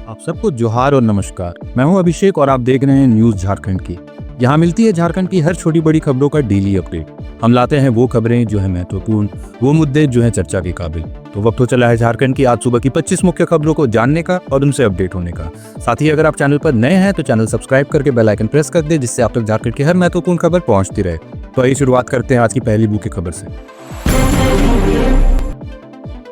आप सबको जोहार और नमस्कार। मैं हूं अभिषेक और आप देख रहे हैं न्यूज झारखंड की। यहाँ मिलती है झारखंड की हर छोटी बड़ी खबरों का डेली अपडेट। हम लाते हैं वो खबरें जो है महत्वपूर्ण, वो मुद्दे जो हैं चर्चा के काबिल। तो वक्त हो चला है झारखंड की आज सुबह की 25 मुख्य खबरों को जानने का और उनसे अपडेट होने का। साथ ही अगर आप चैनल पर नए हैं तो चैनल सब्सक्राइब करके बेल आइकन प्रेस कर दे, जिससे आप तक झारखंड की हर महत्वपूर्ण खबर पहुंचती रहे। तो आइए शुरुआत करते हैं आज की पहली मुख्य खबर से।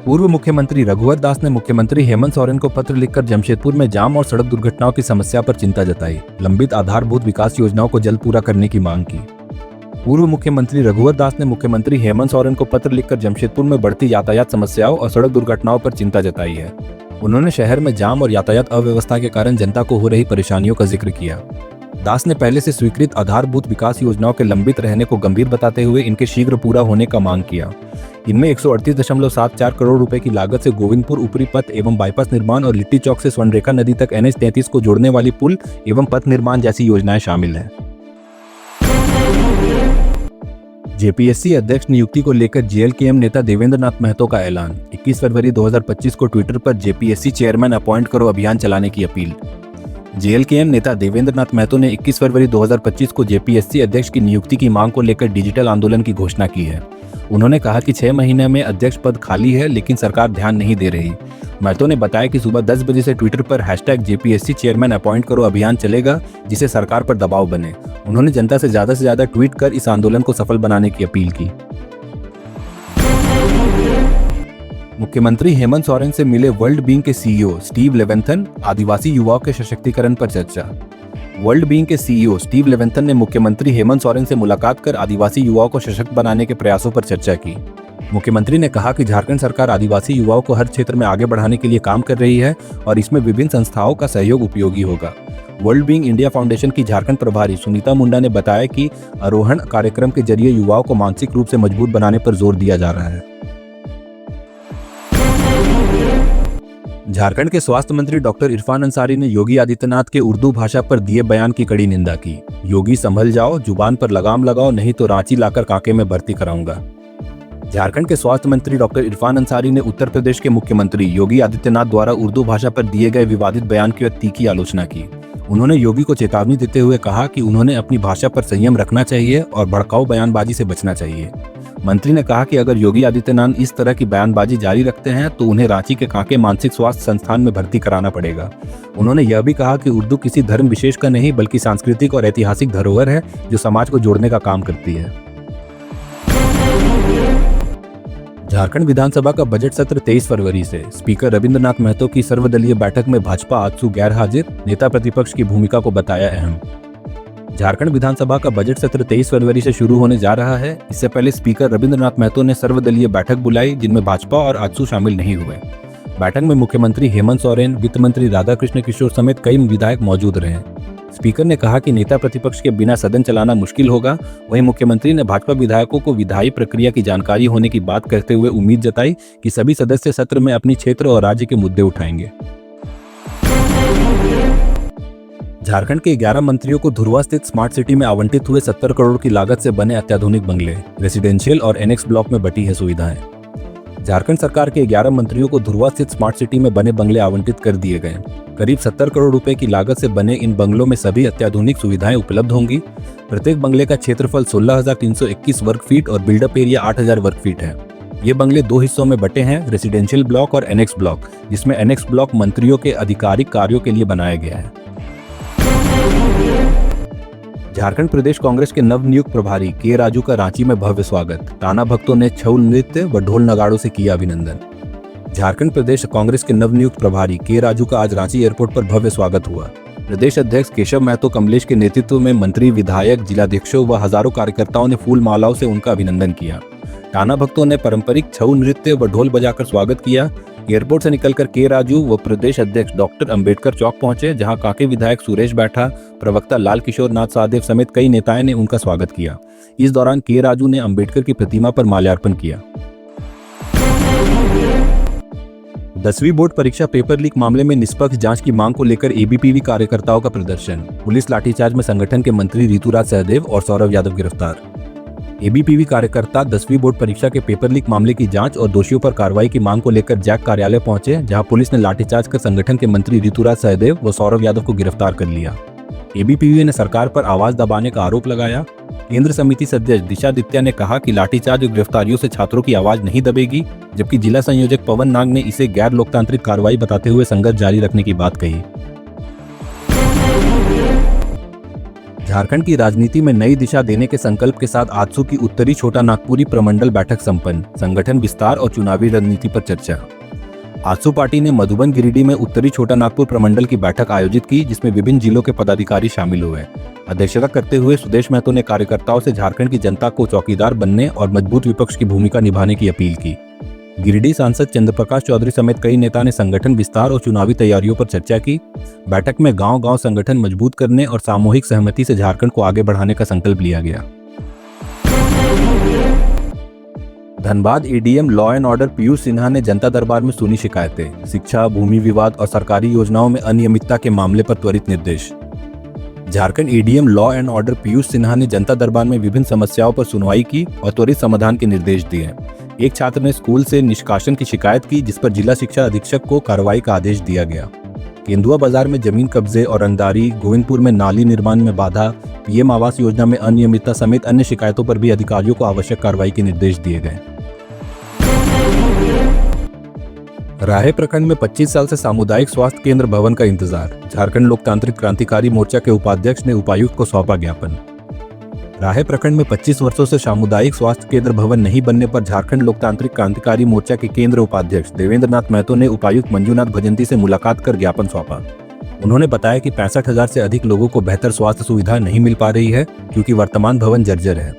पूर्व मुख्यमंत्री रघुवर दास ने मुख्यमंत्री हेमंत सोरेन को पत्र लिखकर जमशेदपुर में जाम और सड़क दुर्घटनाओं की समस्या पर चिंता जताई। लंबित आधारभूत विकास योजनाओं को जल्द पूरा करने की मांग की। पूर्व मुख्यमंत्री रघुवर दास ने मुख्यमंत्री हेमंत सोरेन को पत्र लिखकर जमशेदपुर में बढ़ती यातायात समस्याओं और सड़क दुर्घटनाओं पर चिंता जताई है। उन्होंने शहर में जाम और यातायात अव्यवस्था के कारण जनता को हो रही परेशानियों का जिक्र किया। दास ने पहले से स्वीकृत आधारभूत विकास योजनाओं के लंबित रहने को गंभीर बताते हुए इनके शीघ्र पूरा होने का मांग किया। इनमें 138.74 करोड़ रुपए की लागत से गोविंदपुर ऊपरी पथ एवं बाईपास निर्माण और लिट्टी चौक से स्वर्णरेखा नदी तक NH 33 को जोड़ने वाली पुल एवं पथ निर्माण जैसी योजनाएं शामिल हैं। जेपीएससी अध्यक्ष नियुक्ति को लेकर जेएलकेएम नेता देवेंद्र नाथ महतो का ऐलान। 21 फरवरी 2025 को ट्विटर पर जेपीएससी चेयरमैन अपॉइंट करो अभियान चलाने की अपील। जेएलकेएम नेता देवेंद्र नाथ महतो ने 21 फरवरी 2025 को जेपीएससी अध्यक्ष की नियुक्ति की मांग को लेकर डिजिटल आंदोलन की घोषणा की है। उन्होंने कहा कि 6 महीने में अध्यक्ष पद खाली है, लेकिन सरकार ध्यान नहीं दे रही। महतो ने बताया कि सुबह 10 बजे से ट्विटर पर #जेपीएससी चेयरमैन अपॉइंट करो अभियान चलेगा, जिससे सरकार पर दबाव बने। उन्होंने जनता से ज्यादा ट्वीट कर इस आंदोलन को सफल बनाने की अपील की। मुख्यमंत्री हेमंत सोरेन से मिले वर्ल्ड बीइंग के सीईओ स्टीव लेवेंथन। आदिवासी युवाओं के सशक्तिकरण पर चर्चा। वर्ल्ड बीइंग के सीईओ स्टीव लेवेंथन ने मुख्यमंत्री हेमंत सोरेन से मुलाकात कर आदिवासी युवाओं को सशक्त बनाने के प्रयासों पर चर्चा की। मुख्यमंत्री ने कहा कि झारखंड सरकार आदिवासी युवाओं को हर क्षेत्र में आगे बढ़ाने के लिए काम कर रही है और इसमें विभिन्न संस्थाओं का सहयोग उपयोगी होगा। वर्ल्ड बीइंग इंडिया फाउंडेशन की झारखंड प्रभारी सुनीता मुंडा ने बताया कि आरोहण कार्यक्रम के जरिए युवाओं को मानसिक रूप से मजबूत बनाने पर जोर दिया जा रहा है। झारखंड के स्वास्थ्य मंत्री डॉक्टर इरफान अंसारी ने योगी आदित्यनाथ के उर्दू भाषा पर दिए बयान की कड़ी निंदा की। योगी संभल जाओ, जुबान पर लगाम लगाओ, नहीं तो रांची लाकर कांके में भर्ती कराऊंगा। झारखंड के स्वास्थ्य मंत्री डॉक्टर इरफान अंसारी ने उत्तर प्रदेश के मुख्यमंत्री योगी आदित्यनाथ द्वारा उर्दू भाषा पर दिए गए विवादित बयान की तीखी आलोचना की। उन्होंने योगी को चेतावनी देते हुए कहा कि उन्होंने अपनी भाषा पर संयम रखना चाहिए और भड़काऊ बयानबाजी से बचना चाहिए। मंत्री ने कहा कि अगर योगी आदित्यनाथ इस तरह की बयानबाजी जारी रखते हैं तो उन्हें रांची के कांके मानसिक स्वास्थ्य संस्थान में भर्ती कराना पड़ेगा। उन्होंने यह भी कहा कि उर्दू किसी धर्म विशेष का नहीं बल्कि सांस्कृतिक और ऐतिहासिक धरोहर है जो समाज को जोड़ने का काम करती है। झारखंड विधानसभा का बजट सत्र 23 फरवरी से। स्पीकर रविंद्रनाथ महतो की सर्वदलीय बैठक में भाजपा आजसू गैर हाजिर, नेता प्रतिपक्ष की भूमिका को बताया अहम। झारखंड विधानसभा का बजट सत्र 23 फरवरी से शुरू होने जा रहा है। इससे पहले स्पीकर रविंद्रनाथ महतो ने सर्वदलीय बैठक बुलाई, जिनमें भाजपा और आजसू शामिल नहीं हुए। बैठक में मुख्यमंत्री हेमंत सोरेन, वित्त मंत्री राधाकृष्ण किशोर समेत कई विधायक मौजूद रहे। स्पीकर ने कहा कि नेता प्रतिपक्ष के बिना सदन चलाना मुश्किल होगा। वहीं मुख्यमंत्री ने भाजपा विधायकों को विधायी प्रक्रिया की जानकारी होने की बात करते हुए उम्मीद जताई कि सभी सदस्य सत्र में अपनी क्षेत्र और राज्य के मुद्दे उठाएंगे। झारखंड के 11 मंत्रियों को धुरवा स्थित स्मार्ट सिटी में आवंटित हुए 70 करोड़ की लागत से बने अत्याधुनिक बंगले। रेसिडेंशियल और एनेक्स ब्लॉक में बटी है सुविधाएं। झारखंड सरकार के 11 मंत्रियों को धुरवा स्थित स्मार्ट सिटी में बने बंगले आवंटित कर दिए गए। करीब 70 करोड़ रुपए की लागत से बने इन बंगलों में सभी अत्याधुनिक सुविधाएं उपलब्ध होंगी। प्रत्येक बंगले का क्षेत्रफल 16,321 वर्ग फीट और बिल्डअप एरिया 8,000 वर्ग फीट है। ये बंगले 2 हिस्सों में बटे हैं, रेसिडेंशियल ब्लॉक और एनेक्स ब्लॉक, जिसमें एनेक्स ब्लॉक मंत्रियों के आधिकारिक कार्यों के लिए बनाया गया है। झारखंड प्रदेश कांग्रेस के नवनियुक्त प्रभारी के राजू का रांची में भव्य स्वागत। टाना भक्तों ने छऊ नृत्य व ढोल नगाड़ों से किया अभिनंदन। झारखंड प्रदेश कांग्रेस के नवनियुक्त प्रभारी के राजू का आज रांची एयरपोर्ट पर भव्य स्वागत हुआ। प्रदेश अध्यक्ष केशव महतो कमलेश के नेतृत्व में मंत्री, विधायक, जिलाध्यक्षों व हजारों कार्यकर्ताओं ने फूल मालाओं से उनका अभिनंदन किया। टाना भक्तों ने पारंपरिक छऊ नृत्य व ढोल बजाकर स्वागत किया। एयरपोर्ट से निकलकर के राजू व प्रदेश अध्यक्ष डॉक्टर अंबेडकर चौक पहुंचे, जहां कांके विधायक सुरेश बैठा, प्रवक्ता लाल किशोर नाथ सहदेव समेत कई नेताओं ने उनका स्वागत किया। इस दौरान के राजू ने अंबेडकर की प्रतिमा पर माल्यार्पण किया। 10वीं बोर्ड परीक्षा पेपर लीक मामले में निष्पक्ष जांच की मांग को लेकर एबीपीवी कार्यकर्ताओं का प्रदर्शन। पुलिस लाठीचार्ज में संगठन के मंत्री ऋतुराज सहदेव और सौरभ यादव गिरफ्तार। एबीपीवी कार्यकर्ता 10वीं बोर्ड परीक्षा के पेपर लीक मामले की जांच और दोषियों पर कार्रवाई की मांग को लेकर जैक कार्यालय पहुंचे, जहां पुलिस ने लाठीचार्ज कर संगठन के मंत्री ऋतुराज सहदेव व सौरभ यादव को गिरफ्तार कर लिया। एबीपीवी ने सरकार पर आवाज दबाने का आरोप लगाया। केंद्र समिति सदस्य दिशादित्य ने कहा कि लाठीचार्ज और गिरफ्तारियों से छात्रों की आवाज नहीं दबेगी, जबकि जिला संयोजक पवन नाग ने इसे गैर लोकतांत्रिक कार्रवाई बताते हुए संघर्ष जारी रखने की बात कही। झारखंड की राजनीति में नई दिशा देने के संकल्प के साथ आजसू की उत्तरी छोटा नागपुरी प्रमंडल बैठक संपन्न, संगठन विस्तार और चुनावी रणनीति पर चर्चा। आजसू पार्टी ने मधुबन गिरिडीह में उत्तरी छोटा नागपुर प्रमंडल की बैठक आयोजित की, जिसमें विभिन्न जिलों के पदाधिकारी शामिल हुए। अध्यक्षता करते हुए सुदेश महतो ने कार्यकर्ताओं से झारखंड की जनता को चौकीदार बनने और मजबूत विपक्ष की भूमिका निभाने की अपील की। गिरिडीह सांसद चंद्रप्रकाश चौधरी समेत कई नेता ने संगठन विस्तार और चुनावी तैयारियों पर चर्चा की। बैठक में गांव-गांव संगठन मजबूत करने और सामूहिक सहमति से झारखंड को आगे बढ़ाने का संकल्प लिया गया। Dhanbad ADM law and order Piyush Sinha ने जनता दरबार में सुनी शिकायतें, शिक्षा, भूमि विवाद और सरकारी योजनाओं में अनियमितता के मामले पर त्वरित निर्देश। Jharkhand ADM law and order Piyush Sinha ने जनता दरबार में विभिन्न समस्याओं पर सुनवाई की और त्वरित समाधान के निर्देश दिए। एक छात्र ने स्कूल से निष्कासन की शिकायत की, जिस पर जिला शिक्षा अधीक्षक को कार्रवाई का आदेश दिया गया। केंदुआ बाजार में जमीन कब्जे और रंगदारी, गोविंदपुर में नाली निर्माण में बाधा, पीएम आवास योजना में अनियमितता समेत अन्य शिकायतों पर भी अधिकारियों को आवश्यक कार्रवाई के निर्देश दिए गए। राहे प्रखंड में 25 साल से सामुदायिक स्वास्थ्य केंद्र भवन का इंतजार, झारखंड लोकतांत्रिक क्रांतिकारी मोर्चा के उपाध्यक्ष ने उपायुक्त को सौंपा ज्ञापन। राहे प्रखंड में 25 वर्षों से सामुदायिक स्वास्थ्य केंद्र भवन नहीं बनने पर झारखंड लोकतांत्रिक क्रांतिकारी मोर्चा के केंद्र उपाध्यक्ष देवेंद्र नाथ महतो ने उपायुक्त मंजूनाथ भजंती से मुलाकात कर ज्ञापन सौंपा। उन्होंने बताया कि 65,000 से अधिक लोगों को बेहतर स्वास्थ्य सुविधा नहीं मिल पा रही है, क्योंकि वर्तमान भवन जर्जर है।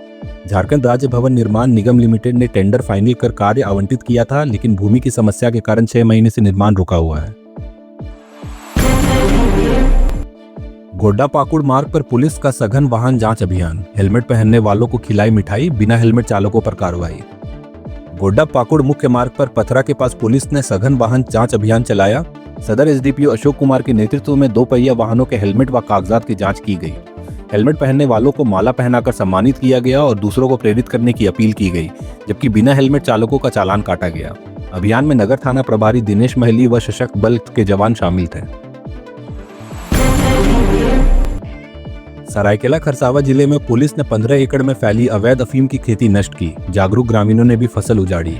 झारखंड राज्य भवन निर्माण निगम लिमिटेड ने टेंडर फाइनल कर कार्य आवंटित किया था, लेकिन भूमि की समस्या के कारण 6 महीने से निर्माण रुका हुआ है। गोड्डा पाकुड़ मार्ग पर पुलिस का सघन वाहन जांच अभियान, हेलमेट पहनने वालों को खिलाई मिठाई, बिना हेलमेट चालकों पर कार्रवाई। गोड्डा पाकुड़ मुख्य मार्ग पर पथरा के पास पुलिस ने सघन वाहन जांच अभियान चलाया। सदर एसडीपीओ अशोक कुमार के नेतृत्व में 2 पहिया वाहनों के हेलमेट व कागजात की जांच की गई। हेलमेट पहनने वालों को माला पहनाकर सम्मानित किया गया और दूसरों को प्रेरित करने की अपील की गई, जबकि बिना हेलमेट चालकों का चालान काटा गया। अभियान में नगर थाना प्रभारी दिनेश महली व सशक्त बल के जवान शामिल थे। सरायकेला खरसावा जिले में पुलिस ने 15 एकड़ में फैली अवैध अफीम की खेती नष्ट की, जागरूक ग्रामीणों ने भी फसल उजाड़ी।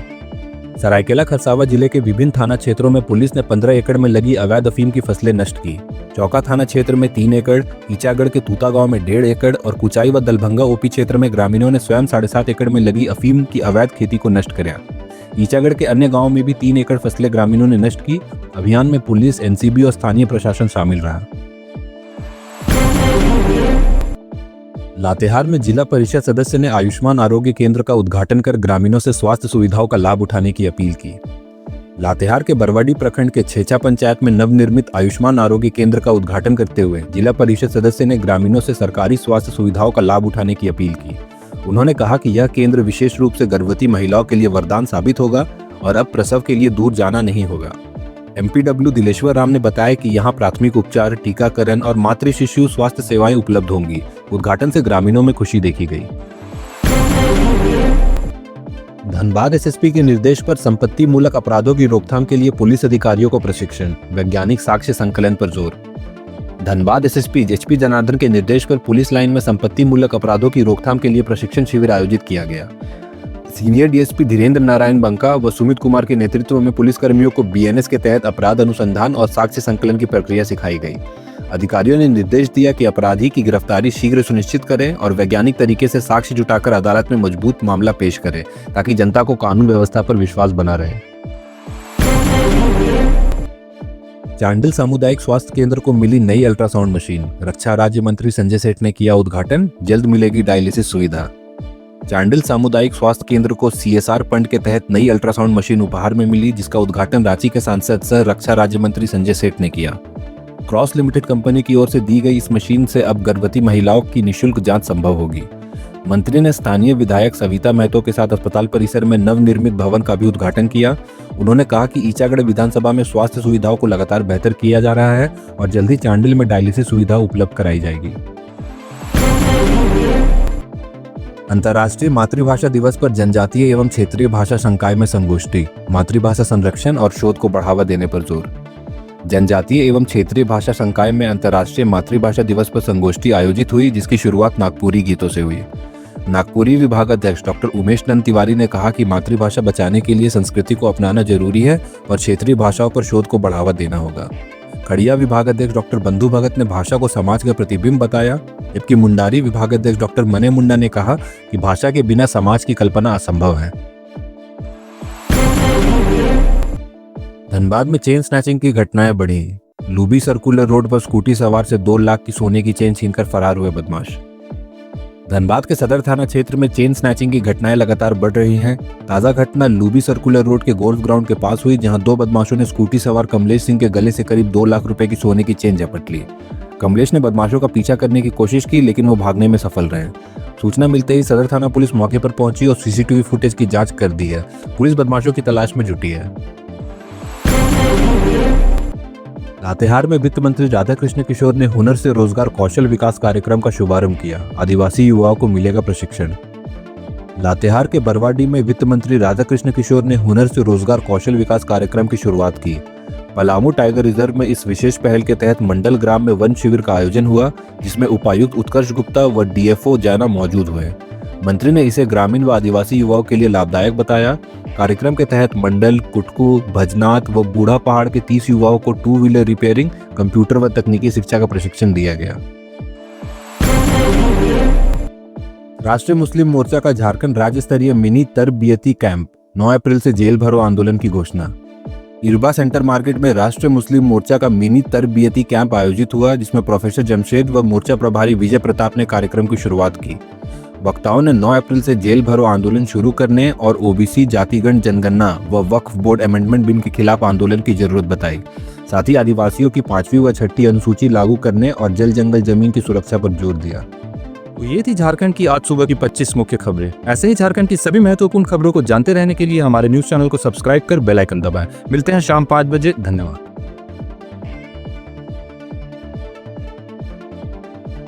सरायकेला खरसावा जिले के विभिन्न थाना क्षेत्रों में पुलिस ने 15 एकड़ में लगी अवैध अफीम की फसलें नष्ट की। चौका थाना क्षेत्र में 3 एकड़, ईचागढ़ के तूता गांव में 1.5 एकड़ और कुचाई व दलभंगा ओपी क्षेत्र में ग्रामीणों ने स्वयं 7.5 एकड़ में लगी अफीम की अवैध खेती को नष्ट किया। ईचागढ़ के अन्य गांवों में भी 3 एकड़ फसलें ग्रामीणों ने नष्ट की। अभियान में पुलिस, एनसीबी और स्थानीय प्रशासन शामिल रहा। लातेहार में जिला परिषद सदस्य ने आयुष्मान आरोग्य केंद्र का उद्घाटन कर ग्रामीणों से स्वास्थ्य सुविधाओं का लाभ उठाने की अपील की। लातेहार के बरवाडी प्रखंड के छेचा पंचायत में नवनिर्मित आयुष्मान आरोग्य केंद्र का उद्घाटन करते हुए जिला परिषद सदस्य ने ग्रामीणों से सरकारी स्वास्थ्य सुविधाओं का लाभ उठाने की अपील की। उन्होंने कहा कि यह केंद्र विशेष रूप से गर्भवती महिलाओं के लिए वरदान साबित होगा और अब प्रसव के लिए दूर जाना नहीं होगा। एमपीडब्ल्यू दिलेश्वर राम ने बताया कि यहां प्राथमिक उपचार, टीकाकरण और मातृ शिशु स्वास्थ्य सेवाएं उपलब्ध होंगी। उद्घाटन से ग्रामीणों में खुशी देखी गई। धनबाद एसएसपी के निर्देश पर संपत्ति मूलक अपराधों की रोकथाम के लिए पुलिस अधिकारियों को प्रशिक्षण, वैज्ञानिक साक्ष्य संकलन पर जोर। धनबाद एसएसपी एचपी जनार्दन के निर्देश पर पुलिस लाइन में संपत्ति मूलक अपराधों की रोकथाम के लिए प्रशिक्षण शिविर आयोजित किया गया। सीनियर डीएसपी धीरेन्द्र नारायण बंका व सुमित कुमार के नेतृत्व में पुलिसकर्मियों को बीएनएस के तहत अपराध अनुसंधान और साक्ष्य संकलन की प्रक्रिया सिखाई गई। अधिकारियों ने निर्देश दिया कि अपराधी की गिरफ्तारी शीघ्र सुनिश्चित करें और वैज्ञानिक तरीके से साक्ष्य जुटाकर अदालत में मजबूत मामला पेश करें, ताकि जनता को कानून व्यवस्था पर विश्वास बना रहे। चांडिल सामुदायिक स्वास्थ्य केंद्र को मिली नई अल्ट्रासाउंड मशीन, रक्षा राज्य मंत्री संजय सेठ ने किया उद्घाटन, जल्द मिलेगी डायलिसिस सुविधा। चांडिल सामुदायिक स्वास्थ्य केंद्र को सीएसआर फंड के तहत नई अल्ट्रासाउंड मशीन उपहार में मिली, जिसका उद्घाटन रांची के सांसद सह रक्षा राज्य मंत्री संजय सेठ ने किया। क्रॉस लिमिटेड कंपनी की ओर से दी गई इस मशीन से अब गर्भवती महिलाओं की निःशुल्क जांच संभव होगी। मंत्री ने स्थानीय विधायक सविता महतो के साथ अस्पताल परिसर में नवनिर्मित भवन का भी उद्घाटन किया। उन्होंने कहा कि ईचागढ़ विधानसभा में स्वास्थ्य सुविधाओं को लगातार बेहतर किया जा रहा है और जल्द ही चांडिल में डायलिसिस सुविधा उपलब्ध कराई जाएगी। अंतर्राष्ट्रीय मातृभाषा दिवस पर जनजातीय एवं क्षेत्रीय भाषा संकाय में संगोष्ठी, मातृभाषा संरक्षण और शोध को बढ़ावा देने पर जोर। जनजातीय एवं क्षेत्रीय भाषा संकाय में अंतर्राष्ट्रीय मातृभाषा दिवस पर संगोष्ठी आयोजित हुई, जिसकी शुरुआत नागपुरी गीतों से हुई। नागपुरी विभागाध्यक्ष डॉक्टर उमेश नंद तिवारी ने कहा कि मातृभाषा बचाने के लिए संस्कृति को अपनाना जरूरी है और क्षेत्रीय भाषाओं पर शोध को बढ़ावा देना होगा। खड़िया विभागाध्यक्ष डॉक्टर बंधु भगत ने भाषा को समाज का प्रतिबिंब बताया, जबकि मुंडारी विभागाध्यक्ष डॉक्टर मने मुंडा ने कहा कि भाषा के बिना समाज की कल्पना असंभव है। धनबाद में चेन स्नैचिंग की घटनाएं बढ़ी। लूबी सर्कुलर रोड पर स्कूटी सवार से 2 लाख की सोने की चेन छीनकर फरार हुए बदमाश। धनबाद के सदर थाना क्षेत्र में चेन स्नैचिंग की घटनाएं लगातार बढ़ रही हैं। ताजा घटना लूबी सर्कुलर रोड के गोल्फ ग्राउंड के पास हुई, जहां 2 बदमाशों ने स्कूटी सवार कमलेश सिंह के गले से करीब 2 लाख रुपए की सोने की चेन झपट ली। कमलेश ने बदमाशों का पीछा करने की कोशिश की, लेकिन वो भागने में सफल रहे। सूचना मिलते ही सदर थाना पुलिस मौके पर पहुंची और सीसीटीवी फुटेज की जांच कर दी है। पुलिस बदमाशों की तलाश में जुटी है। लातेहार में वित्त मंत्री राधाकृष्ण किशोर ने हुनर से रोजगार कौशल विकास कार्यक्रम का शुभारंभ किया। आदिवासी युवाओं को मिलेगा प्रशिक्षण। लातेहार के बरवाडी में वित्त मंत्री राधाकृष्ण किशोर ने हुनर से रोजगार कौशल विकास कार्यक्रम की शुरुआत की। पलामू टाइगर रिजर्व में इस विशेष पहल के तहत मंडल ग्राम में वन शिविर का आयोजन हुआ, जिसमें उपायुक्त उत्कर्ष गुप्ता व डीएफओ जैना मौजूद हुए। मंत्री ने इसे ग्रामीण व आदिवासी युवाओं के लिए लाभदायक बताया। कार्यक्रम के तहत मंडल, कुटकू, भजनाथ व बूढ़ा पहाड़ के 30 युवाओं को 2 व्हीलर रिपेयरिंग, कंप्यूटर व तकनीकी शिक्षा का प्रशिक्षण दिया गया। राष्ट्रीय मुस्लिम मोर्चा का झारखंड राज्य स्तरीय मिनी तरबियती कैंप, 9 अप्रैल से जेल भरो आंदोलन की घोषणा। इरबा सेंटर मार्केट में राष्ट्रीय मुस्लिम मोर्चा का मिनी तरबियती कैंप आयोजित हुआ, जिसमें प्रोफेसर जमशेद व मोर्चा प्रभारी विजय प्रताप ने कार्यक्रम की शुरुआत की। वक्ताओं ने 9 अप्रैल से जेल भरो आंदोलन शुरू करने और ओबीसी जातिगण जनगणना व वक्फ बोर्ड अमेंडमेंट बिल के खिलाफ आंदोलन की जरूरत बताई। साथ ही आदिवासियों की 5वीं व 6ठी अनुसूची लागू करने और जल जंगल जमीन की सुरक्षा पर जोर दिया। तो ये थी झारखंड की आज सुबह की 25 मुख्य खबरें। ऐसे ही झारखंड की सभी महत्वपूर्ण खबरों को जानते रहने के लिए हमारे न्यूज चैनल को सब्सक्राइब कर बेल आइकन दबाएं। मिलते हैं शाम 5 बजे। धन्यवाद।